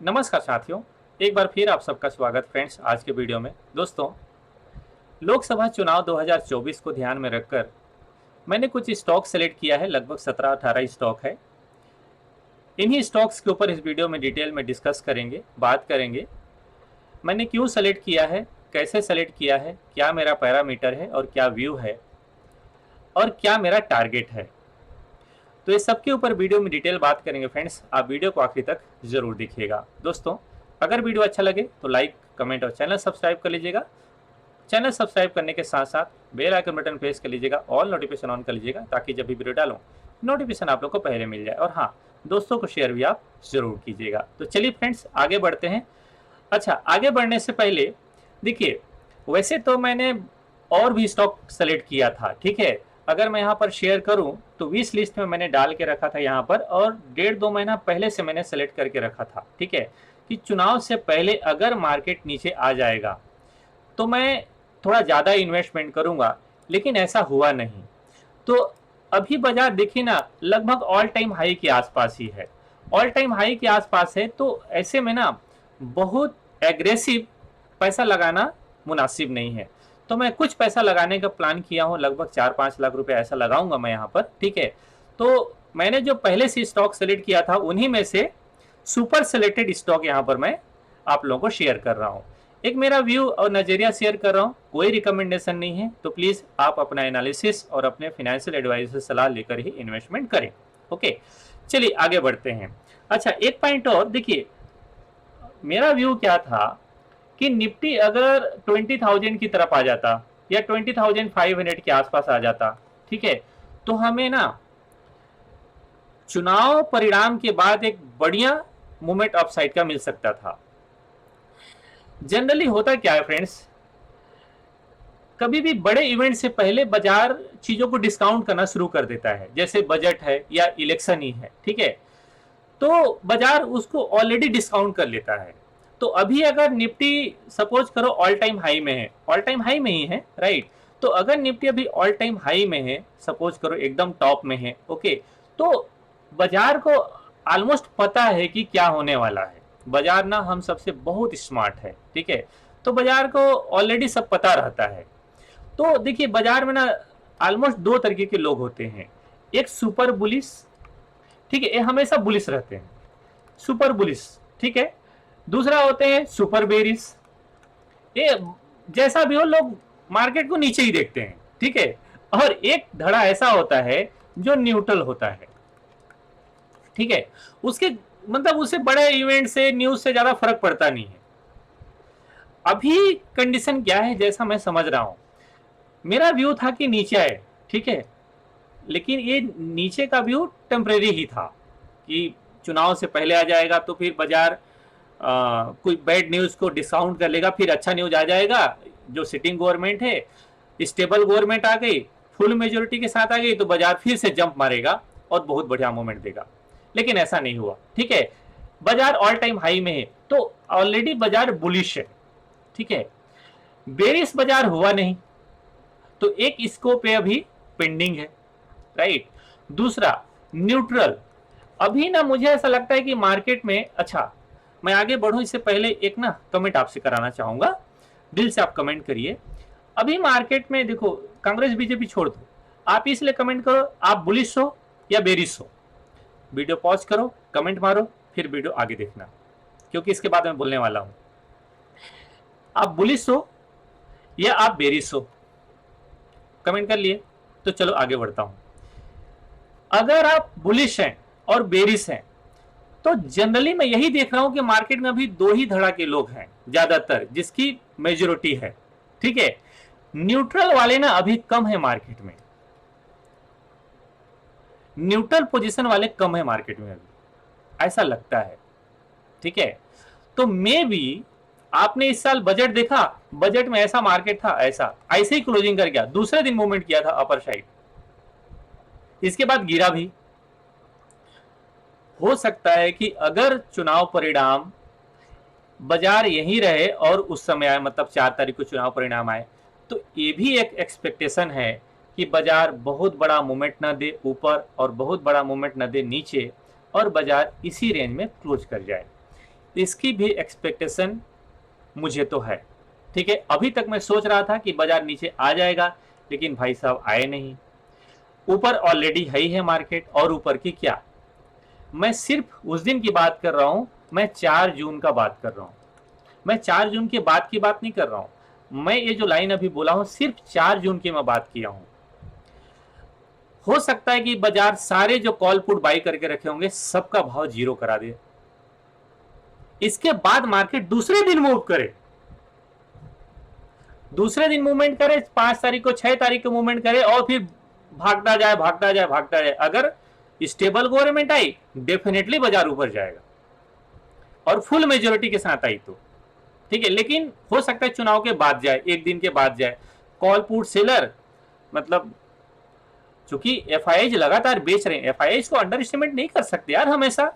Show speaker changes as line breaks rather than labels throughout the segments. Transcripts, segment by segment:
नमस्कार साथियों, एक बार फिर आप सबका स्वागत फ्रेंड्स आज के वीडियो में। दोस्तों, लोकसभा चुनाव 2024 को ध्यान में रखकर मैंने कुछ स्टॉक सेलेक्ट किया है। लगभग 17-18 स्टॉक है। इन्हीं स्टॉक्स के ऊपर इस वीडियो में डिटेल में डिस्कस करेंगे, बात करेंगे। मैंने क्यों सेलेक्ट किया है, कैसे सेलेक्ट किया है, क्या मेरा पैरामीटर है और क्या व्यू है और क्या मेरा टारगेट है। तो ये सब के ऊपर वीडियो में डिटेल बात करेंगे फ्रेंड्स। आप वीडियो को आखिर तक जरूर देखिएगा। दोस्तों, अगर वीडियो अच्छा लगे तो लाइक, कमेंट और चैनल सब्सक्राइब कर लीजिएगा। चैनल सब्सक्राइब करने के साथ साथ बेल आइकन बटन प्रेस कर लीजिएगा, ऑल नोटिफिकेशन ऑन कर लीजिएगा, ताकि जब भी वीडियो डालूं नोटिफिकेशन आप लोग को पहले मिल जाए। और हाँ, दोस्तों को शेयर भी आप जरूर कीजिएगा। तो चलिए फ्रेंड्स, आगे बढ़ते हैं। अच्छा, आगे बढ़ने से पहले देखिए, वैसे तो मैंने और भी स्टॉक सेलेक्ट किया था, ठीक है। अगर मैं यहाँ पर शेयर करूं तो विश लिस्ट में मैंने डाल के रखा था यहाँ पर, और 1.5-2 महीना पहले से मैंने सेलेक्ट करके रखा था, ठीक है, कि चुनाव से पहले अगर मार्केट नीचे आ जाएगा तो मैं थोड़ा ज़्यादा इन्वेस्टमेंट करूंगा। लेकिन ऐसा हुआ नहीं। तो अभी बाजार देखिए ना, लगभग ऑल टाइम हाई के आसपास ही है। ऑल टाइम हाई के आसपास है, तो ऐसे में ना बहुत एग्रेसिव पैसा लगाना मुनासिब नहीं है। तो मैं कुछ पैसा लगाने का प्लान किया हूँ, लगभग 4-5 लाख रुपए ऐसा लगाऊंगा मैं यहाँ पर, ठीक है। तो मैंने जो पहले से स्टॉक सेलेक्ट किया था उन्हीं में से सुपर सेलेक्टेड स्टॉक यहाँ पर मैं आप लोगों को शेयर कर रहा हूँ। एक मेरा व्यू और नजरिया शेयर कर रहा हूँ, कोई रिकमेंडेशन नहीं है। तो प्लीज आप अपना एनालिसिस और अपने फाइनेंशियल एडवाइजर से सलाह लेकर ही इन्वेस्टमेंट करें। ओके, चलिए आगे बढ़ते हैं। अच्छा, एक पॉइंट और देखिए, मेरा व्यू क्या था कि निफ्टी अगर 20,000 की तरफ आ जाता या 20,500 के आसपास आ जाता, ठीक है, तो हमें ना चुनाव परिणाम के बाद एक बढ़िया मूवमेंट अपसाइड का मिल सकता था। जनरली होता क्या है फ्रेंड्स, कभी भी बड़े इवेंट से पहले बाजार चीजों को डिस्काउंट करना शुरू कर देता है, जैसे बजट है या इलेक्शन ही है, ठीक है। तो बाजार उसको ऑलरेडी डिस्काउंट कर लेता है। तो अभी अगर निफ्टी सपोज करो ऑल टाइम हाई में है, ऑल टाइम हाई में ही है, राइट। तो अगर निफ्टी अभी ऑल टाइम हाई में है, सपोज करो एकदम टॉप में है, ओके, तो बाजार को ऑलमोस्ट पता है कि क्या होने वाला है। बाजार ना हम सबसे बहुत स्मार्ट है, ठीक है। तो बाजार को ऑलरेडी सब पता रहता है। तो देखिए, बाजार में ना ऑलमोस्ट दो तरीके के लोग होते हैं। एक सुपर बुलिश, ठीक है, ये हमेशा बुलिश रहते हैं, सुपर बुलिश, ठीक है। दूसरा होते हैं सुपर बेरिश। ये जैसा भी हो, लोग मार्केट को नीचे ही देखते हैं, ठीक है। और एक धड़ा ऐसा होता है जो न्यूट्रल होता है, ठीक है। उसके मतलब उसे बड़े इवेंट से, न्यूज से ज्यादा फर्क पड़ता नहीं है। अभी कंडीशन क्या है, जैसा मैं समझ रहा हूं, मेरा व्यू था कि नीचे आए, ठीक है। लेकिन ये नीचे का व्यू टेम्परेरी ही था कि चुनाव से पहले आ जाएगा तो फिर बाजार कोई बैड न्यूज को डिस्काउंट कर लेगा, फिर अच्छा न्यूज आ जाएगा, जो सिटिंग गवर्नमेंट है, स्टेबल गवर्नमेंट आ गई, फुल मेजोरिटी के साथ आ गई, तो बाजार फिर से जंप मारेगा और बहुत बढ़िया मूवमेंट देगा। लेकिन ऐसा नहीं हुआ, ठीक है। बाजार ऑल टाइम हाई में है, तो ऑलरेडी बाजार बुलिश है, ठीक है। बेरिश बाजार हुआ नहीं, तो एक स्कोप पे अभी पेंडिंग है, राइट। दूसरा न्यूट्रल। अभी ना मुझे ऐसा लगता है कि मार्केट में, अच्छा मैं आगे बढ़ूं इससे पहले एक ना कमेंट आपसे कराना चाहूंगा, दिल से आप कमेंट करिए। अभी मार्केट में देखो, कांग्रेस बीजेपी छोड़ दो, आप इसलिए कमेंट करो आप बुलिश हो या बेरिश हो। वीडियो पॉज करो, कमेंट मारो, फिर वीडियो आगे देखना, क्योंकि इसके बाद मैं बोलने वाला हूं। आप बुलिश हो या आप बेरिश हो, कमेंट कर लिए। तो चलो आगे बढ़ता हूं। अगर आप बुलिश हैं और बेरिश हैं, तो जनरली मैं यही देख रहा हूं कि मार्केट में अभी दो ही धड़ा के लोग हैं ज्यादातर, जिसकी मेजोरिटी है, ठीक है। न्यूट्रल वाले ना अभी कम है मार्केट में, न्यूट्रल पोजीशन वाले कम है मार्केट में अभी, ऐसा लगता है, ठीक है। तो मे बी आपने इस साल बजट देखा, बजट में ऐसा मार्केट था, ऐसा ऐसे ही क्लोजिंग कर गया, दूसरे दिन मूवमेंट किया था अपर साइड, इसके बाद गिरा भी। हो सकता है कि अगर चुनाव परिणाम बाजार यही रहे और उस समय आए, मतलब 4 तारीख को चुनाव परिणाम आए, तो ये भी एक एक्सपेक्टेशन है कि बाजार बहुत बड़ा मूवमेंट ना दे ऊपर और बहुत बड़ा मूवमेंट ना दे नीचे, और बाजार इसी रेंज में क्लोज कर जाए। इसकी भी एक्सपेक्टेशन मुझे तो है। ठीक है, अभी तक मैं सोच रहा था कि बाजार नीचे आ जाएगा, लेकिन भाई साहब आए नहीं। ऊपर ऑलरेडी है ही है मार्केट, और ऊपर की क्या। मैं सिर्फ उस दिन की बात कर रहा हूं, मैं 4 जून का बात कर रहा हूं। मैं 4 जून के बाद की बात नहीं कर रहा हूं। मैं ये जो लाइन अभी बोला हूं सिर्फ 4 जून की मैं बात किया हूं। हो सकता है कि बाजार सारे जो कॉल पुट बाई करके रखे होंगे सबका भाव जीरो करा दे, इसके बाद मार्केट दूसरे दिन मूव करे, दूसरे दिन मूवमेंट करे, 5 तारीख को 6 तारीख को मूवमेंट करे, और फिर भागता जाए भागता जाए भागता जाए। अगर स्टेबल गवर्नमेंट आई डेफिनेटली बाजार ऊपर जाएगा, और फुल मेजोरिटी के साथ आई तो ठीक है। लेकिन हो सकता है चुनाव के बाद जाए, एक दिन के बाद जाए। कॉल पुट सेलर मतलब चूंकि एफआईआई लगातार बेच रहे हैं, एफआईआई को अंडर एस्टिमेट नहीं कर सकते यार हमेशा।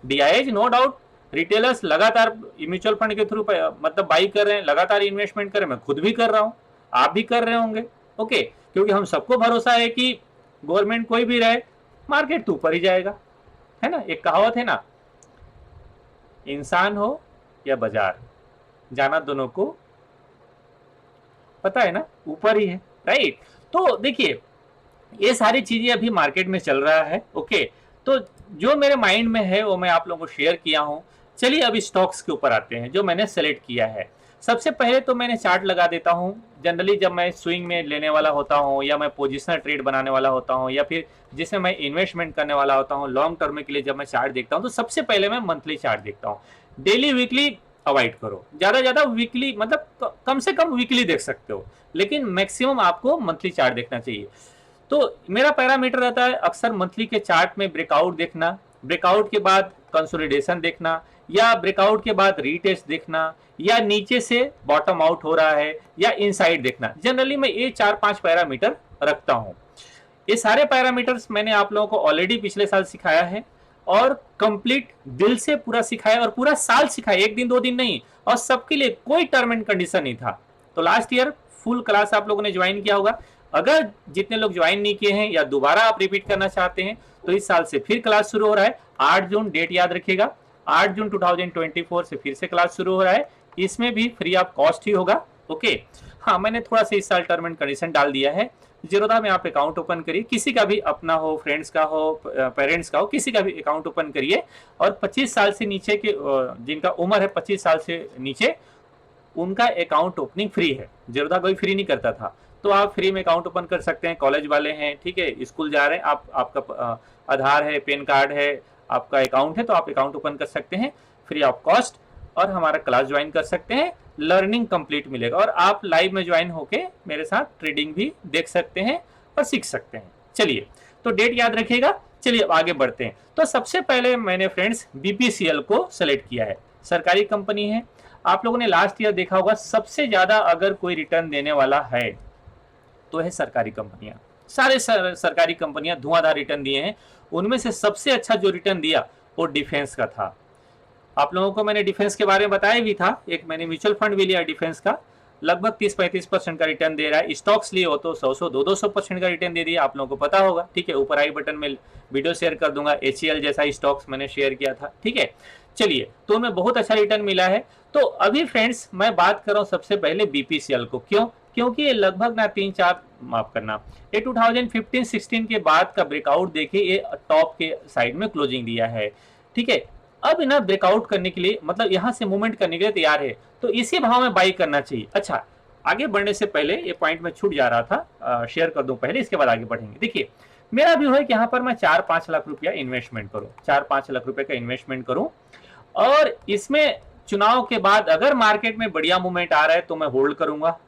डीआईआई नो डाउट, रिटेलर्स लगातार म्यूचुअल फंड के थ्रू मतलब बाई कर रहे हैं, लगातार इन्वेस्टमेंट कर रहे हैं। मैं खुद भी कर रहा हूं, आप भी कर रहे होंगे। ओके, क्योंकि हम सबको भरोसा है कि गवर्नमेंट कोई भी रहे मार्केट तो ऊपर ही जाएगा, है ना। एक कहावत है ना, इंसान हो या बाजार, जाना दोनों को पता है ना, ऊपर ही है, राइट। तो देखिए ये सारी चीजें अभी मार्केट में चल रहा है। ओके, तो जो मेरे माइंड में है वो मैं आप लोगों को शेयर किया हूं। चलिए अब स्टॉक्स के ऊपर आते हैं जो मैंने सेलेक्ट किया है। सबसे पहले तो मैंने चार्ट लगा देता हूं। जनरली जब मैं स्विंग में लेने वाला होता हूं, या मैं पोजिशनल ट्रेड बनाने वाला होता हूं, या फिर जिसमें मैं इन्वेस्टमेंट करने वाला होता हूं लॉन्ग टर्म के लिए, जब मैं चार्ट देखता हूं तो सबसे पहले मैं मंथली चार्ट देखता हूं। डेली वीकली अवॉइड करो, ज्यादा वीकली मतलब कम से कम वीकली देख सकते हो, लेकिन मैक्सिमम आपको मंथली चार्ट देखना चाहिए। तो मेरा पैरामीटर रहता है अक्सर मंथली के चार्ट में ब्रेकआउट देखना, ब्रेकआउट के बाद कंसोलिडेशन देखना, या ब्रेकआउट के बाद रीटेस्ट देखना, या नीचे से बॉटम आउट हो रहा है, या इनसाइड देखना। जनरली मैं ये 4-5 पैरामीटर रखता हूं। ये सारे पैरामीटर्स मैंने आप लोगों को ऑलरेडी पिछले साल सिखाया है, और कंप्लीट दिल से पूरा सिखाया, और पूरा साल सिखाया, एक दिन 2 दिन नहीं, और सबके लिए कोई टर्म एंड कंडीशन नहीं था। तो लास्ट ईयर फुल क्लास आप लोगों ने ज्वाइन किया होगा। अगर जितने लोग ज्वाइन नहीं किए हैं या दोबारा आप रिपीट करना चाहते हैं तो इस साल से फिर क्लास शुरू हो रहा है। 8 जून डेट याद रखिएगा, 8 जून 2024 से फिर से क्लास शुरू हो रहा है। इसमें भी फ्री ऑफ कॉस्ट ही होगा। ओके, हाँ मैंने थोड़ा सा इस साल टर्म एंड कंडीशन डाल दिया है। जीरोधा में आप अकाउंट ओपन करिए, किसी का भी अपना हो, फ्रेंड्स का हो, पेरेंट्स का हो, किसी का भी अकाउंट ओपन करिए, और 25 साल से नीचे के जिनका उम्र है 25 साल से नीचे, उनका अकाउंट ओपनिंग फ्री है। जीरोधा कोई फ्री नहीं करता था, तो आप फ्री में अकाउंट ओपन कर सकते हैं। कॉलेज वाले हैं, ठीक है, स्कूल जा रहे हैं, आपका आधार है, पैन कार्ड है, आपका अकाउंट है, तो आप अकाउंट ओपन कर सकते हैं फ्री ऑफ कॉस्ट, और हमारा क्लास ज्वाइन कर सकते हैं। लर्निंग कंप्लीट मिलेगा, और आप लाइव में ज्वाइन होके मेरे साथ ट्रेडिंग भी देख सकते हैं और सीख सकते हैं। चलिए, तो डेट याद रखिएगा। चलिए अब आगे बढ़ते हैं। तो सबसे पहले मैंने फ्रेंड्स बीपीसीएल को सेलेक्ट किया है। सरकारी कंपनी है, आप लोगों ने लास्ट ईयर देखा होगा सबसे ज्यादा अगर कोई रिटर्न देने वाला है तो है सरकारी कंपनियां। सारे सरकारी कंपनियां धुआंधार रिटर्न दिए हैं। उनमें से सबसे अच्छा जो रिटर्न दिया वो डिफेंस का था। आप लोगों को मैंने डिफेंस के बारे में बताया भी था, एक मैंने म्यूचुअल फंड भी लिया डिफेंस का, लगभग 30-35% का रिटर्न दे रहा है। स्टॉक्स लिए हो तो 100-200% का रिटर्न दे दिया, आप लोगों को पता होगा। ठीक है, ऊपर आई बटन में वीडियो शेयर कर दूंगा, HCL जैसा स्टॉक्स मैंने शेयर किया था। ठीक है, चलिए, तो उनमें बहुत अच्छा रिटर्न मिला है। तो अभी फ्रेंड्स मैं बात कर रहा हूं सबसे पहले बीपीसीएल को। क्यों? क्योंकि ये लगभग ना 3-4 माफ करना, ये 2015-16 के बाद का ब्रेकआउट देखिए, ये टॉप के साइड में क्लोजिंग दिया है। ठीक है, अब ना ब्रेकआउट करने के लिए मतलब यहां से मूवमेंट करने के लिए तैयार है, तो इसी भाव में बाई करना चाहिए। अच्छा, आगे बढ़ने से पहले ये पॉइंट में छूट जा रहा था, शेयर कर दूं पहले, इसके बाद आगे बढ़ेंगे। देखिए, मेरा व्यू है कि यहाँ पर मैं 4-5 लाख रुपया इन्वेस्टमेंट करूं, 4-5 लाख रुपए का इन्वेस्टमेंट करूं, और इसमें चुनाव के बाद अगर मार्केट में बढ़िया मूवमेंट आ रहा है तो मैं होल्ड करूंगा,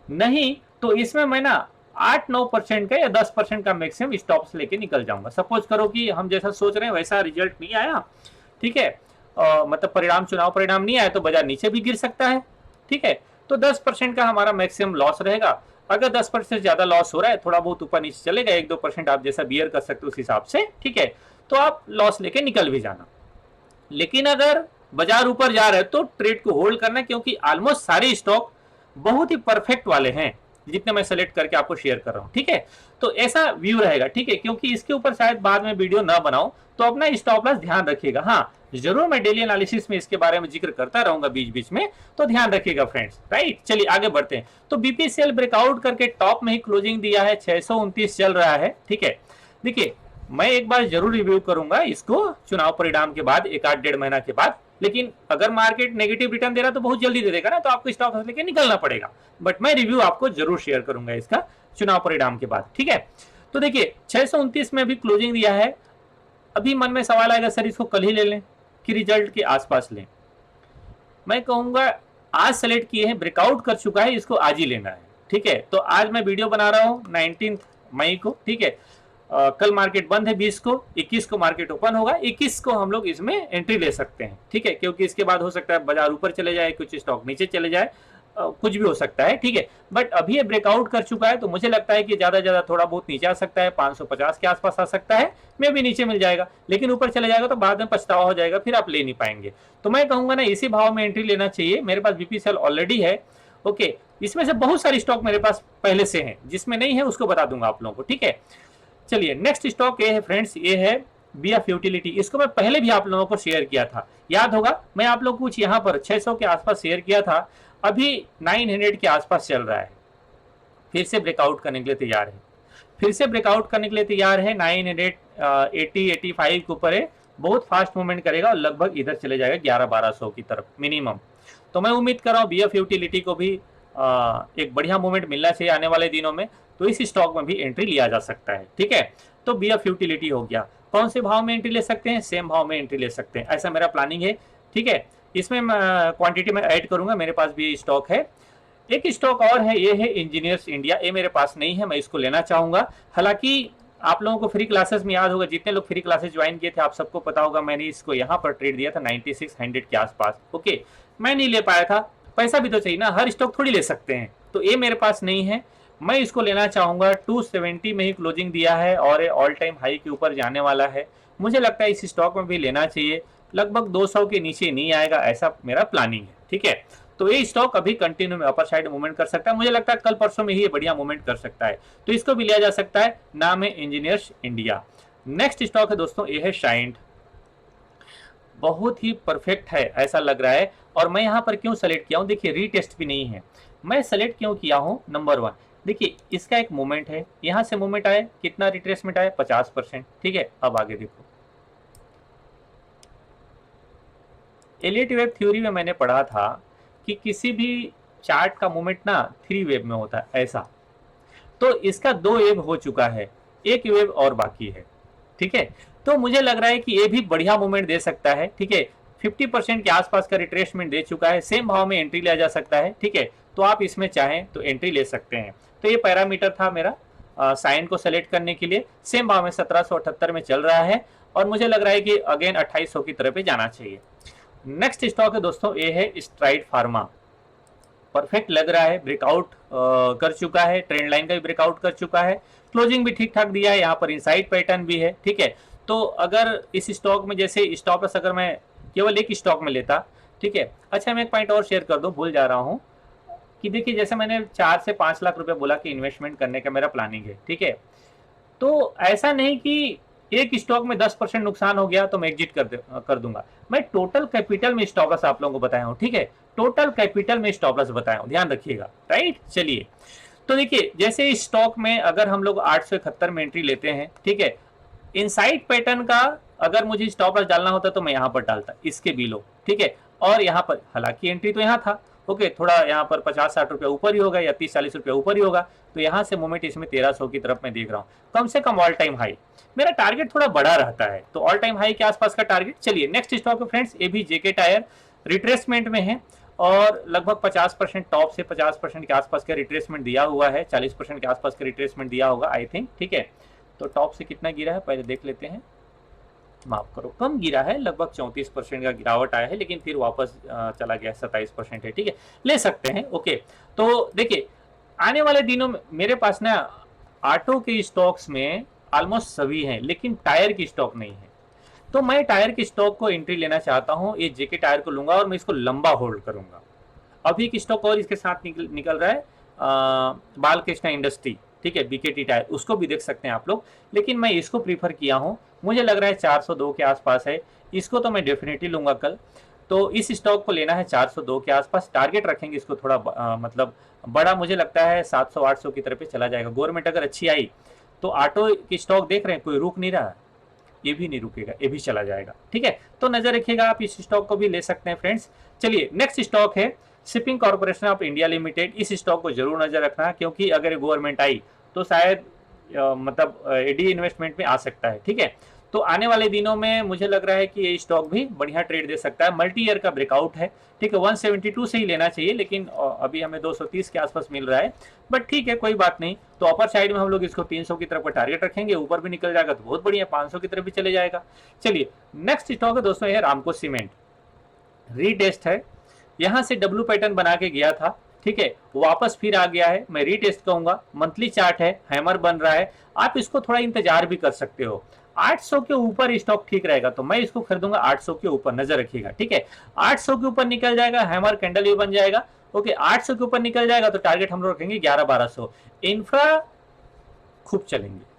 नहीं तो इसमें मैं ना 8-9% का या 10% का मैक्सिमम स्टॉप्स लेके निकल जाऊंगा। सपोज करो कि हम जैसा सोच रहे हैं वैसा रिजल्ट नहीं आया, ठीक है, मतलब परिणाम, चुनाव परिणाम नहीं आया, तो बाजार नीचे भी गिर सकता है। ठीक है, तो 10% का हमारा मैक्सिमम लॉस रहेगा। अगर 10% ज्यादा लॉस हो रहा है, थोड़ा बहुत ऊपर नीचे चलेगा, 1-2% आप जैसा बियर कर सकते हो उस हिसाब से, ठीक है, तो आप लॉस लेके निकल भी जाना। लेकिन अगर बाजार ऊपर जा रहा है तो ट्रेड को होल्ड करना, क्योंकि ऑलमोस्ट सारे स्टॉक बहुत ही परफेक्ट वाले हैं। जितने मैं सेलेक्ट करके आपको शेयर कर रहा हूँ, ठीक है। तो ऐसा व्यू रहेगा, ठीक है, क्योंकि इसके ऊपर शायद बाद में वीडियो ना बनाऊं, तो अपना स्टॉप लॉस ध्यान रखिएगा। हाँ, जरूर मैं डेली एनालिसिस में इसके बारे में जिक्र करता रहूंगा बीच बीच में, तो ध्यान रखिएगा फ्रेंड्स, राइट। चलिए आगे बढ़ते हैं। तो बीपीसीएल ब्रेकआउट करके टॉप में ही क्लोजिंग दिया है, 629 चल रहा है, ठीक है। देखिए मैं एक बार जरूर रिव्यू करूंगा इसको चुनाव परिणाम के बाद, एक आध डेढ़ महीना के बाद, लेकिन अगर मार्केट नेगेटिव रिटर्न दे रहा तो बहुत जल्दी दे देगा ना, तो आपको स्टॉप लॉस लेके निकलना पड़ेगा। बट मैं रिव्यू आपको जरूर शेयर करूंगा इसका चुनाव परिणाम के बाद, ठीक है। तो देखिए 629 में भी क्लोजिंग दिया है। अभी मन में सवाल आएगा सर इसको कल ही ले लें कि रिजल्ट के आसपास लें। मैं कहूंगा आज सेलेक्ट किए हैं, ब्रेकआउट कर चुका है, इसको आज ही लेना है, ठीक है। तो आज मैं वीडियो बना रहा हूं 19 मई को, ठीक है। कल मार्केट बंद है 20 को, 21 को मार्केट ओपन होगा, 21 को हम लोग इसमें एंट्री ले सकते हैं, ठीक है, क्योंकि इसके बाद हो सकता है बाजार ऊपर चले जाए, कुछ स्टॉक नीचे चले जाए, कुछ भी हो सकता है, ठीक है। बट अभी ये ब्रेकआउट कर चुका है, तो मुझे लगता है कि ज्यादा ज्यादा थोड़ा बहुत नीचे आ सकता है, 550 के आसपास आ सकता है, मे भी नीचे मिल जाएगा, लेकिन ऊपर चले जाएगा तो बाद में पछतावा हो जाएगा, फिर आप ले नहीं पाएंगे। तो मैं कहूंगा ना इसी भाव में एंट्री लेना चाहिए। मेरे पास बीपीसीएल ऑलरेडी है, ओके। इसमें से बहुत सारे स्टॉक मेरे पास पहले से हैं, जिसमें नहीं है उसको बता दूंगा आप लोगों को, ठीक है। चलिए नेक्स्ट स्टॉक ये है फ्रेंड्स, ये है बीएफ यूटिलिटी। इसको मैं पहले भी आप लोगों को शेयर किया था, याद होगा, मैं आप लोग कुछ यहाँ पर 600 के आसपास शेयर किया था। अभी 900 के आसपास चल रहा है, फिर से ब्रेकआउट करने के लिए तैयार है, फिर से ब्रेकआउट करने के लिए तैयार है। 980-85 के ऊपर है, बहुत फास्ट मूवमेंट करेगा और लगभग इधर चले जाएगा 1100-1200 की तरफ मिनिमम। तो मैं उम्मीद कर रहा हूँ बीएफ यूटिलिटी को भी एक बढ़िया मूवमेंट मिलना चाहिए आने वाले दिनों में, तो इस स्टॉक में भी एंट्री लिया जा सकता है, ठीक है। तो बीएफ यूटिलिटी हो गया। कौन से भाव में एंट्री ले सकते हैं? सेम भाव में एंट्री ले सकते हैं, ऐसा मेरा प्लानिंग है, ठीक है। इसमें क्वांटिटी में ऐड करूंगा, मेरे पास भी स्टॉक है। एक स्टॉक और है, ये है इंजीनियर्स इंडिया। ये मेरे पास नहीं है, मैं इसको लेना चाहूंगा। हालांकि आप लोगों को फ्री क्लासेस में याद होगा, जितने लोग फ्री क्लासेस ज्वाइन किए थे आप सबको पता होगा, मैंने इसको यहाँ पर ट्रेड दिया था 9600 के आसपास, ओके। मैं नहीं ले पाया था, पैसा भी तो चाहिए ना, हर स्टॉक थोड़ी ले सकते हैं, तो ये मेरे पास नहीं है। मैं इसको लेना चाहूंगा। 270 में ही क्लोजिंग दिया है और ये ऑल टाइम हाई के ऊपर जाने वाला है। मुझे लगता है इस स्टॉक में भी लेना चाहिए, लगभग 200 के नीचे नहीं आएगा, ऐसा मेरा प्लानिंग है, ठीक है। तो ये स्टॉक अभी कंटिन्यू में अपर साइड मूवमेंट कर सकता है, मुझे लगता है कल परसों में ही ये बढ़िया मूवमेंट कर सकता है, तो इसको भी लिया जा सकता है। नाम है इंजीनियर्स इंडिया। नेक्स्ट स्टॉक है दोस्तों, ये है शाइंट। बहुत ही परफेक्ट है ऐसा लग रहा है। और मैं यहाँ पर क्यों सेलेक्ट किया हूँ, देखिए रीटेस्ट भी नहीं है, मैं सेलेक्ट क्यों किया हूँ, नंबर 1 देखिए इसका एक मूवमेंट है, यहाँ से मूवमेंट आया, कितना रिट्रेसमेंट आया, 50%, ठीक है। अब आगे देखो, एलियट वेव थ्योरी में मैंने पढ़ा था कि किसी भी चार्ट का मूवमेंट ना 3 वेव में होता है, ऐसा। तो इसका 2 वेव हो चुका है, 1 वेव और बाकी है, ठीक है। तो मुझे लग रहा है कि ये भी बढ़िया मूवमेंट दे सकता है, ठीक है। 50% के आसपास का रिट्रेसमेंट दे चुका है, सेम भाव में एंट्री लिया जा सकता है, ठीक है। तो आप इसमें चाहें तो एंट्री ले सकते हैं। तो ये पैरामीटर था मेरा साइन को सेलेक्ट करने के लिए। सेम भाव में 1778 में चल रहा है और मुझे लग रहा है कि अगेन 2800 की तरफ जाना चाहिए। नेक्स्ट स्टॉक है दोस्तों, ये है स्ट्राइड फार्मा। परफेक्ट लग रहा है, ब्रेकआउट कर चुका है, ट्रेंड लाइन का भी ब्रेकआउट कर चुका है, क्लोजिंग भी ठीक ठाक दिया है, यहाँ पर इनसाइड पैटर्न भी है, ठीक है। तो अगर इस स्टॉक में जैसे स्टॉप लॉस अगर मैं केवल एक स्टॉक में लेता, ठीक है। अच्छा मैं एक पॉइंट और शेयर कर दूं, भूल जा रहा हूं कि देखिए जैसे मैंने 4 से 5 लाख रुपए बोला कि इन्वेस्टमेंट करने का मेरा प्लानिंग है, ठीक है। तो ऐसा नहीं कि एक स्टॉक में 10% नुकसान हो गया तो मैं एग्जिट कर दूंगा। मैं टोटल कैपिटल में स्टॉप लॉस आप लोगों को बताया हूँ, ठीक है। टोटल कैपिटल में स्टॉप लॉस बताया हूँ, ध्यान रखिएगा, राइट। चलिए तो देखिए जैसे इस स्टॉक में अगर हम लोग 871 में एंट्री लेते हैं, ठीक है। इनसाइड पैटर्न का अगर मुझे स्टॉप लॉस डालना होता तो मैं यहाँ पर डालता, इसके बिलो, ठीक है। और यहाँ पर हालांकि एंट्री तो यहाँ था, ओके, थोड़ा यहाँ पर 50-60 रुपया ऊपर ही होगा या 30-40 रुपया ऊपर ही होगा, तो यहाँ से मूवमेंट इसमें 1300 की तरफ मैं देख रहा हूँ। कम से कम ऑल टाइम हाई, मेरा टारगेट थोड़ा बड़ा रहता है, तो ऑल टाइम हाई के आसपास का टारगेट। चलिए नेक्स्ट स्टॉक है फ्रेंड्स, ये भी जेके टायर रिट्रेसमेंट में है और लगभग 50% टॉप से 50% के आसपास का रिट्रेसमेंट दिया हुआ है, 40% के आसपास का रिट्रेसमेंट दिया होगा आई थिंक, ठीक है। तो टॉप से कितना गिरा है पहले देख लेते हैं, माफ करो कम गिरा है, लगभग 34% का गिरावट आया है, लेकिन फिर वापस चला गया, 27% है, ठीक है, ले सकते हैं, ओके। तो देखिए आने वाले दिनों में मेरे पास ना ऑटो के स्टॉक्स में ऑलमोस्ट सभी हैं, लेकिन टायर की स्टॉक नहीं है। तो मैं टायर की स्टॉक को एंट्री लेना चाहता हूं, ये जेके टायर को लूंगा और मैं इसको लंबा होल्ड करूंगा। अभी की स्टॉक और इसके साथ निकल रहा है बालकृष्ण इंडस्ट्री, ठीक है, बीकेटी टायर, उसको भी देख सकते हैं आप लोग। लेकिन मैं इसको प्रीफर किया हूँ, मुझे लग रहा है 402 के आसपास है, इसको तो मैं डेफिनेटली लूंगा कल। तो इस स्टॉक को लेना है 402 के आसपास, टारगेट रखेंगे इसको थोड़ा मतलब बड़ा, मुझे लगता है 700-800 की तरफ चला जाएगा। गवर्नमेंट अगर अच्छी आई तो ऑटो की स्टॉक देख रहे हैं, कोई रुक नहीं रहा, ये भी नहीं रुकेगा, ये भी चला जाएगा, ठीक है। तो नजर रखिएगा, आप इस स्टॉक को भी ले सकते हैं फ्रेंड्स। चलिए नेक्स्ट स्टॉक है shipping corporation of India limited. इस स्टॉक को जरूर नजर रखना, क्योंकि अगर गवर्नमेंट आई तो शायद मतलब एडी इन्वेस्टमेंट में आ सकता है, ठीक है। तो आने वाले दिनों में मुझे लग रहा है कि ये स्टॉक भी बढ़िया ट्रेड दे सकता है। मल्टी ईयर का ब्रेकआउट है, ठीक है, 172 से ही लेना चाहिए, लेकिन अभी हमें 230 के आसपास मिल रहा है, बट ठीक है, कोई बात नहीं। तो अपर साइड में हम लोग इसको 300 की तरफ का टारगेट रखेंगे, ऊपर भी निकल जाएगा तो बहुत बढ़िया, 500 की तरफ भी चले जाएगा। चलिए नेक्स्ट स्टॉक है दोस्तों, ये रामको सीमेंट, रीटेस्ट है, यहां से डब्ल्यू पैटर्न बना के गया था, ठीक है, वापस फिर आ गया है, मैं रीटेस्ट कहूंगा। मंथली चार्ट है, हैमर बन रहा है, आप इसको थोड़ा इंतजार भी कर सकते हो। 800 के ऊपर स्टॉक ठीक रहेगा, तो मैं इसको खरीदूंगा 800 के ऊपर, नजर रखिएगा, ठीक है। 800 के ऊपर निकल जाएगा, हैमर कैंडल भी बन जाएगा, ओके। 800 के ऊपर निकल जाएगा तो टारगेट हम लोग रखेंगे 11-1200। इंफ्रा खूब चलेंगे।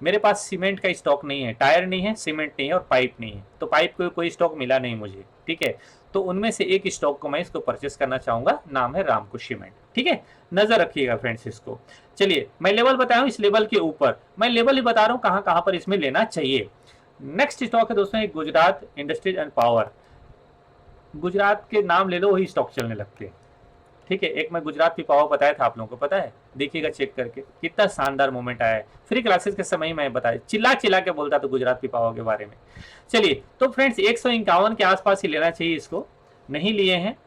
मेरे पास सीमेंट का स्टॉक नहीं है, टायर नहीं है, सीमेंट नहीं है और पाइप नहीं है, तो पाइप को कोई स्टॉक मिला नहीं मुझे, ठीक है। तो उनमें से एक स्टॉक को मैं इसको परचेस करना चाहूंगा, नाम है रामको सीमेंट, ठीक है। नजर रखिएगा फ्रेंड्स इसको। चलिए मैं लेवल बताया हूं, इस लेवल के ऊपर मैं लेवल ही बता रहा हूं कहां कहां पर इसमें लेना चाहिए। नेक्स्ट स्टॉक है दोस्तों, एक Gujarat industries and power. Gujarat के नाम ले लो, वही स्टॉक चलने लगते हैं, ठीक है। एक मैं गुजरात पिपावा बताया था आप लोगों को, पता है, देखिएगा चेक करके, कितना शानदार मूवमेंट आया है। फ्री क्लासेस के समय ही मैं बताया, चिल्ला चिल्ला के बोलता था गुजरात पिपावा के बारे में। चलिए तो फ्रेंड्स 151 के आसपास ही लेना चाहिए इसको, नहीं लिए हैं,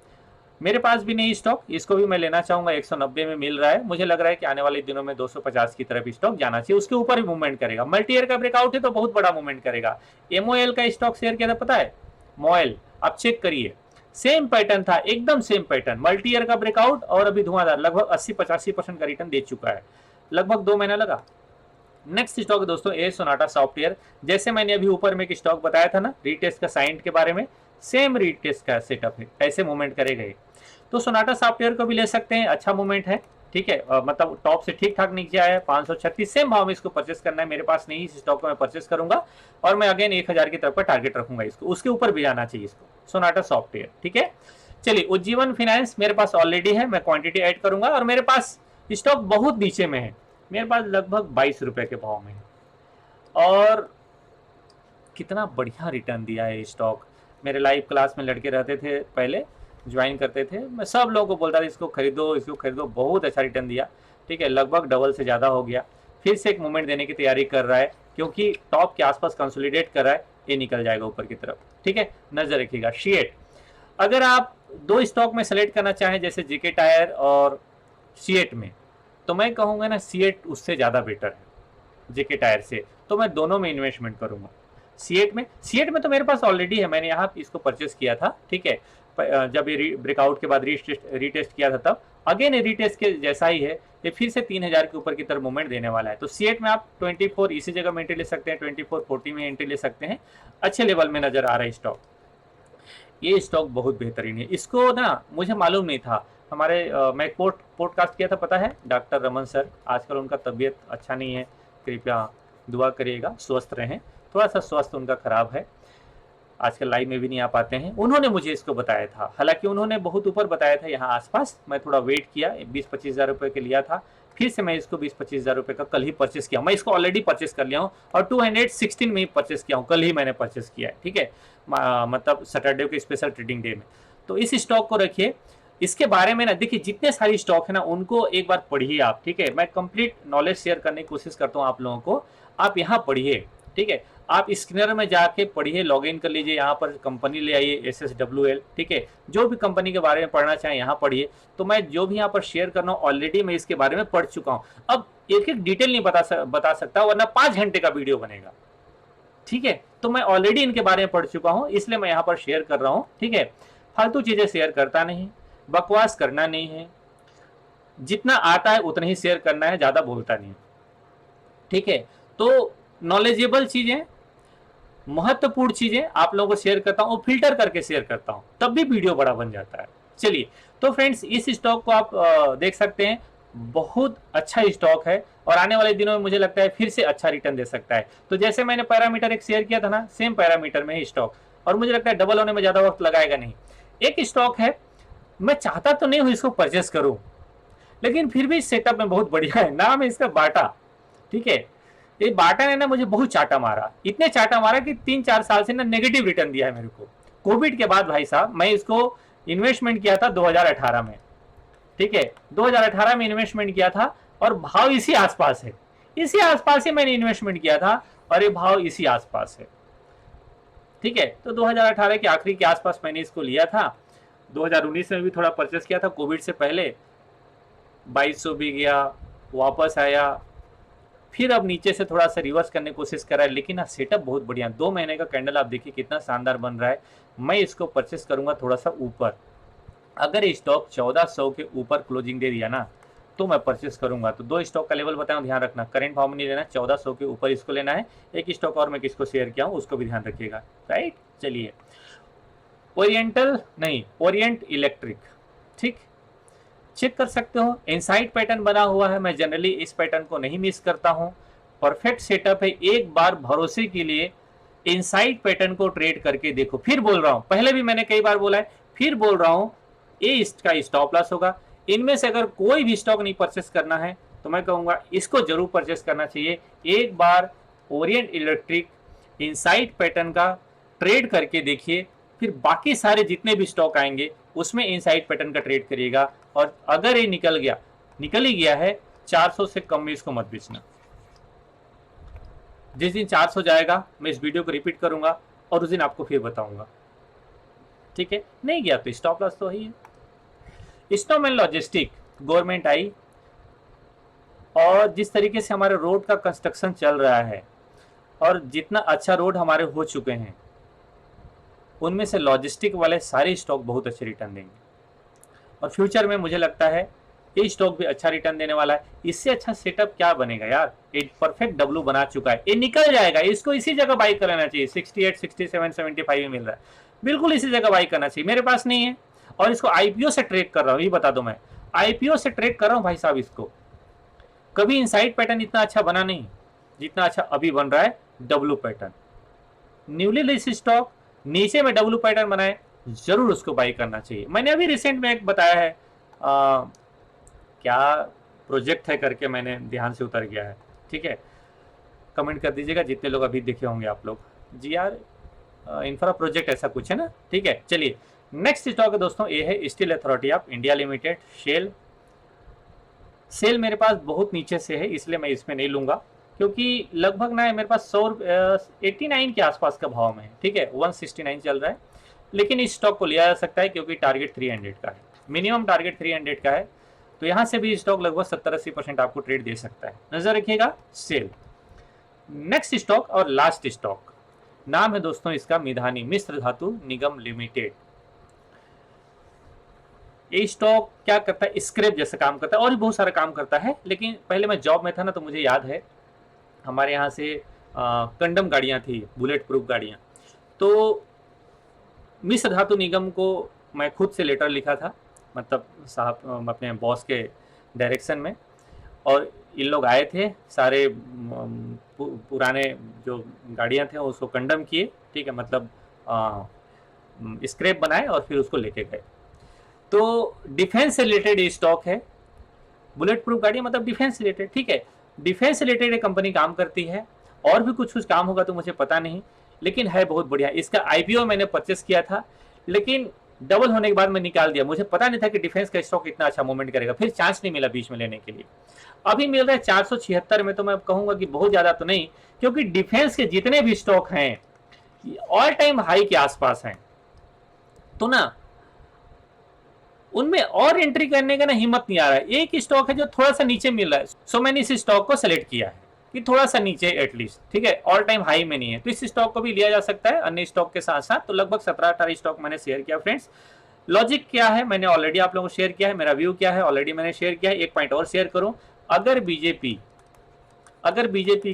मेरे पास भी नहीं स्टॉक, इसको भी मैं लेना चाहूंगा। 190 में मिल रहा है, मुझे लग रहा है कि आने वाले दिनों में 250 की तरफ स्टॉक जाना चाहिए, उसके ऊपर भी मूवमेंट करेगा। मल्टी ईयर का ब्रेकआउट है तो बहुत बड़ा मूवमेंट करेगा। एमओएल का स्टॉक शेयर किया था, पता है, मोएल, आप चेक करिए, सेम पैटर्न था, एकदम सेम पैटर्न, मल्टी ईयर का ब्रेकआउट और अभी धुआंधार, लगभग 80-85% का रिटर्न दे चुका है, लगभग 2 महीना लगा। नेक्स्ट स्टॉक है दोस्तों ए सोनाटा सॉफ्टवेयर। जैसे मैंने अभी ऊपर में एक स्टॉक बताया था ना रीटेस्ट का, साइंट के बारे में, सेम रीटेस्ट का सेटअप है, ऐसे मूवमेंट करेगा ये। तो सोनाटा सॉफ्टवेयर को भी ले सकते हैं, अच्छा मूवमेंट है, ठीक है। मतलब टॉप से ठीक ठाक नीचे आया है, 536 सेम भाव में इसको परचेस करना है। मेरे पास नहीं, इस स्टॉक को मैं परचेस करूंगा और मैं अगेन 1000 की तरफ का टारगेट रखूंगा इसको, उसके ऊपर भी जाना चाहिए इसको, सोनाटा सॉफ्टवेयर, ठीक है। चलिए उज्जीवन फाइनेंस मेरे पास ऑलरेडी है, मैं क्वांटिटी ऐड करूंगा और मेरे पास स्टॉक बहुत नीचे में है, मेरे पास लगभग 22 रुपए के भाव में है और कितना बढ़िया रिटर्न दिया है स्टॉक। मेरे लाइव क्लास में लड़के रहते थे, पहले ज्वाइन करते थे, मैं सब लोगों को बोलता था इसको खरीदो, इसको खरीदो, बहुत अच्छा रिटर्न दिया, ठीक है, लगभग डबल से ज़्यादा हो गया। फिर से एक मूवमेंट देने की तैयारी कर रहा है, क्योंकि टॉप के आसपास कंसोलिडेट कर रहा है, ये निकल जाएगा ऊपर की तरफ, ठीक है, नजर रखिएगा। शेट, अगर आप 2 स्टॉक में सेलेक्ट करना चाहें, जैसे जेके टायर और सीएट में, तो मैं कहूँगा ना सीएट उससे ज़्यादा बेटर है जेके टायर से, तो मैं दोनों में इन्वेस्टमेंट करूँगा। सीएट में तो मेरे पास ऑलरेडी है, मैंने यहाँ इसको परचेस किया था, ठीक है, जब ये ब्रेकआउट के बाद रीटेस्ट किया था, तब अगेन रीटेस्ट के जैसा ही है, ये फिर से 3000 के ऊपर की तरफ मूवमेंट देने वाला है। तो सीएट में आप 24 इसी जगह में एंट्री ले सकते हैं, 2440 में एंट्री ले सकते हैं, अच्छे लेवल में नजर आ रहा है स्टॉक। ये स्टॉक बहुत बेहतरीन है, इसको ना मुझे मालूम नहीं था, हमारे मैं पॉडकास्ट किया था, पता है, डॉक्टर रमन सर, आजकल उनका तबीयत अच्छा नहीं है, कृपया दुआ करिएगा, स्वस्थ रहें, थोड़ा सा स्वास्थ्य उनका खराब है, आजकल लाइव में भी नहीं आ पाते हैं। उन्होंने मुझे इसको बताया था, हालांकि उन्होंने बहुत ऊपर बताया था यहाँ आसपास, मैं थोड़ा वेट किया, 20-25 हज़ार रुपये के लिया था, फिर से मैं इसको 20-25 हज़ार रुपये का कल ही परचेस किया, मैं इसको ऑलरेडी परचेस कर लिया हूँ और 216 में ही परचेस किया हूँ, कल ही मैंने परचेस किया है, ठीक है, मतलब सैटरडे के स्पेशल ट्रेडिंग डे में। तो इस स्टॉक को रखिए, इसके बारे में ना देखिए, जितने सारे स्टॉक है ना उनको एक बार पढ़िए आप, ठीक है, मैं कंप्लीट नॉलेज शेयर करने की कोशिश करता हूँ आप लोगों को, आप यहाँ पढ़िए, ठीक है, आप स्क्रीनर में जाके पढ़िए, लॉगिन कर लीजिए, यहाँ पर कंपनी ले आइए SSWL, ठीक है, जो भी कंपनी के बारे में पढ़ना चाहें यहाँ पढ़िए। तो मैं जो भी यहाँ पर शेयर कर रहा हूँ ऑलरेडी मैं इसके बारे में पढ़ चुका हूँ, अब एक एक डिटेल नहीं बता सकता, वरना 5 घंटे का वीडियो बनेगा, ठीक है। तो मैं ऑलरेडी इनके बारे में पढ़ चुका हूँ, इसलिए मैं यहाँ पर शेयर कर रहा हूँ, ठीक है। फालतू चीजें शेयर करता नहीं, बकवास करना नहीं है, जितना आता है उतना ही शेयर करना है, ज्यादा बोलता नहीं, ठीक है। तो नॉलेजेबल चीजें, महत्वपूर्ण चीजें आप लोगों को शेयर करता हूं, फिल्टर करके शेयर करता हूं, तब भी वीडियो बड़ा बन जाता है। चलिए, तो फ्रेंड्स इस स्टॉक को आप देख सकते हैं, बहुत अच्छा स्टॉक है और आने वाले दिनों में मुझे लगता है फिर से अच्छा रिटर्न दे सकता है। तो जैसे मैंने पैरामीटर एक शेयर किया था ना, सेम पैरामीटर में है स्टॉक, और मुझे लगता है डबल होने में ज्यादा वक्त लगाएगा नहीं। एक स्टॉक है, मैं चाहता तो नहीं हूं इसको परचेस करूं, लेकिन फिर भी सेटअप में बहुत बढ़िया है। नाम है इसका बाटा। ठीक है, ये बाटा ने ना मुझे बहुत चाटा मारा, इतने चाटा मारा कि 3-4 साल से ना नेगेटिव रिटर्न दिया है मेरे को। कोविड के बाद भाई साहब मैं इसको इन्वेस्टमेंट किया था 2018 में। ठीक है, 2018 में इन्वेस्टमेंट किया था और भाव इसी आसपास है, इसी आसपास ही मैंने इन्वेस्टमेंट किया था और ये भाव इसी आसपास है। ठीक है, तो 2018 के आखिरी के आसपास मैंने इसको लिया था। 2019 में भी थोड़ा परचेस किया था कोविड से पहले, 2200 भी गया, वापस आया, फिर अब नीचे से थोड़ा सा रिवर्स करने की कोशिश कर रहा है, लेकिन सेटअप बहुत बढ़िया। 2 महीने का कैंडल आप देखिए कितना शानदार बन रहा है। मैं इसको परचेस करूंगा थोड़ा सा ऊपर। अगर स्टॉक 1400 के ऊपर क्लोजिंग दे दिया ना तो मैं परचेस करूंगा। तो 2 स्टॉक का लेवल बताऊं, ध्यान रखना, करंट भाव में नहीं लेना, 1400 के ऊपर इसको लेना है। एक स्टॉक और मैं किसको शेयर किया हूं उसको भी ध्यान रखिएगा। राइट, चलिए, ओरिएंटल नहीं, ओरिएंट इलेक्ट्रिक। ठीक, चेक कर सकते हो, इनसाइड पैटर्न बना हुआ है। मैं जनरली इस पैटर्न को नहीं मिस करता हूं, परफेक्ट सेटअप है। एक बार भरोसे के लिए इनसाइड पैटर्न को ट्रेड करके देखो। फिर बोल रहा हूं, पहले भी मैंने कई बार बोला है, फिर बोल रहा हूं, ये इसका स्टॉप लॉस होगा। इनमें से अगर कोई भी स्टॉक नहीं परचेस करना है तो मैं कहूंगा इसको जरूर परचेस करना चाहिए। एक बार ओरिएंट इलेक्ट्रिक इनसाइड पैटर्न का ट्रेड करके देखिए, फिर बाकी सारे जितने भी स्टॉक आएंगे उसमें इनसाइड पैटर्न का ट्रेड करिएगा। और अगर ये निकल ही गया है 400 से कम में इसको मत बेचना। जिस दिन 400 जाएगा मैं इस वीडियो को रिपीट करूंगा और उस दिन आपको फिर बताऊंगा। ठीक है, नहीं गया तो स्टॉप लॉस तो ही है। स्नोमैन लॉजिस्टिक, गवर्नमेंट आई और जिस तरीके से हमारे रोड का कंस्ट्रक्शन चल रहा है और जितना अच्छा रोड हमारे हो चुके हैं, उनमें से लॉजिस्टिक वाले सारे स्टॉक बहुत अच्छे रिटर्न देंगे और फ्यूचर में मुझे लगता है ये स्टॉक भी अच्छा रिटर्न देने वाला है। इससे अच्छा सेटअप क्या बनेगा यार, एक परफेक्ट डब्लू बना चुका है, ये निकल जाएगा। इसको इसी जगह बाई कर लेना चाहिए, 68, 67, 75 में मिल रहा है, बिल्कुल इसी जगह बाई करना चाहिए। मेरे पास नहीं है और इसको आईपीओ से ट्रेड कर रहा हूँ, ये बता दो, मैं आईपीओ से ट्रेड कर रहा हूँ भाई साहब। इसको कभी इनसाइड पैटर्न इतना अच्छा बना नहीं जितना अच्छा अभी बन रहा है W pattern. Newly list stock नीचे में डब्लू पैटर्न बनाए, जरूर उसको बाई करना चाहिए। मैंने अभी रिसेंट में एक बताया है, क्या प्रोजेक्ट है करके, मैंने ध्यान से उतर गया है। ठीक है, कमेंट कर दीजिएगा जितने लोग अभी देखे होंगे आप लोग। जी यार, इंफ्रा प्रोजेक्ट ऐसा कुछ है ना। ठीक है, चलिए, नेक्स्ट स्टॉक है दोस्तों, ये है Steel Authority of India Limited, SAIL. SAIL मेरे पास बहुत नीचे से है, इसलिए मैं इसमें नहीं लूंगा, क्योंकि लगभग ना मेरे पास 89 के आसपास का भाव में है। ठीक है, 169 चल रहा है, लेकिन इस स्टॉक को लिया जा सकता है क्योंकि टारगेट 300 का है, मिनिमम टारगेट 300 का है। तो यहाँ से भी स्टॉक लगभग 70-80% आपको ट्रेड दे सकता है, नजर रखिएगा। सेल, नेक्स्ट स्टॉक और लास्ट स्टॉक, नाम है दोस्तों इसका मिधानी, मिश्र धातु निगम लिमिटेड। ये स्टॉक क्या करता है, स्क्रैप जैसा काम करता है और भी बहुत सारा काम करता है। लेकिन पहले मैं जॉब में था ना, तो मुझे याद है हमारे यहाँ से कंडम गाड़ियाँ थी, बुलेट प्रूफ गाड़ियाँ। तो मिश्र धातु निगम को मैं खुद से लेटर लिखा था, मतलब साहब अपने बॉस के डायरेक्शन में, और इन लोग आए थे, सारे पुराने जो गाड़ियाँ थे उसको कंडम किए। ठीक है, मतलब स्क्रैप बनाए और फिर उसको लेके गए। तो डिफेंस से रिलेटेड स्टॉक है, बुलेट प्रूफ गाड़ी मतलब डिफेंस रिलेटेड। ठीक है, डिफेंस रिलेटेड एक कंपनी काम करती है, और भी कुछ काम होगा तो मुझे पता नहीं, लेकिन है बहुत बढ़िया। इसका आईपीओ मैंने परचेस किया था, लेकिन डबल होने के बाद मैं निकाल दिया। मुझे पता नहीं था कि डिफेंस का स्टॉक इतना अच्छा मूवमेंट करेगा, फिर चांस नहीं मिला बीच में लेने के लिए। अभी मिल रहा है 476 में, तो मैं कहूंगा कि बहुत ज्यादा तो नहीं, क्योंकि डिफेंस के जितने भी स्टॉक हैं ऑल टाइम हाई के आसपास हैं, तो ना उनमें और एंट्री करने का ना हिम्मत नहीं आ रहा है। एक स्टॉक है जो थोड़ा सा नीचे मिल रहा है, सो मैंने इस स्टॉक को सेलेक्ट किया है कि थोड़ा सा नीचे एटलीस्ट। ठीक है, ऑल टाइम हाई में नहीं है, तो इस स्टॉक को भी लिया जा सकता है अन्य स्टॉक के साथ साथ। तो लगभग 17-18 स्टॉक मैंने शेयर किया फ्रेंड्स। लॉजिक क्या है मैंने ऑलरेडी आप लोगों को शेयर किया है, मेरा व्यू क्या है ऑलरेडी मैंने शेयर किया है। एक पॉइंट और शेयर करूं, अगर बीजेपी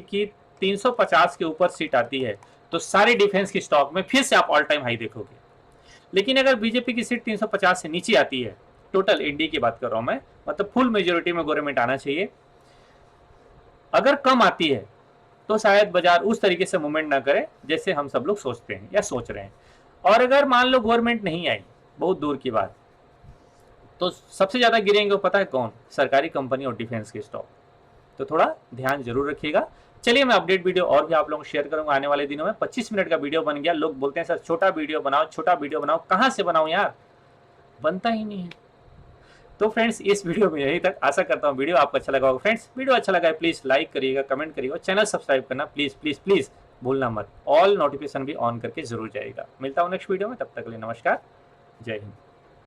की 350 के ऊपर सीट आती है तो सारे डिफेंस की स्टॉक में फिर से आप ऑल टाइम हाई देखोगे। लेकिन अगर बीजेपी की सीट 350 से नीचे आती है, टोटल इंडिया की बात कर रहा हूं मैं, मतलब फुल मेजोरिटी में गवर्नमेंट आना चाहिए, अगर कम आती है तो शायद बाजार उस तरीके से मूवमेंट ना करे जैसे हम सब लोग सोचते हैं या सोच रहे हैं। और अगर मान लो गवर्नमेंट नहीं आई, बहुत दूर की बात, तो सबसे ज्यादा गिरेंगे पता है कौन? सरकारी कंपनी और डिफेंस के स्टॉक। तो थोड़ा ध्यान जरूर रखिएगा। चलिए मैं अपडेट वीडियो और भी आप लोगों को शेयर करूंगा आने वाले दिनों में। 25 मिनट का वीडियो बन गया। लोग बोलते हैं सर छोटा वीडियो बनाओ, छोटा वीडियो बनाओ। कहां से बनाऊं यार, बनता ही नहीं है। तो फ्रेंड्स इस वीडियो में यही तक। आशा करता हूँ वीडियो आपको अच्छा लगा होगा। फ्रेंड्स वीडियो अच्छा लगा है प्लीज लाइक करिएगा, कमेंट करिएगा, चैनल सब्सक्राइब करना प्लीज प्लीज प्लीज भूलना मत। ऑल नोटिफिकेशन भी ऑन करके जरूर जाएगा। मिलता हूँ नेक्स्ट वीडियो में, तब तक के लिए नमस्कार, जय हिंद।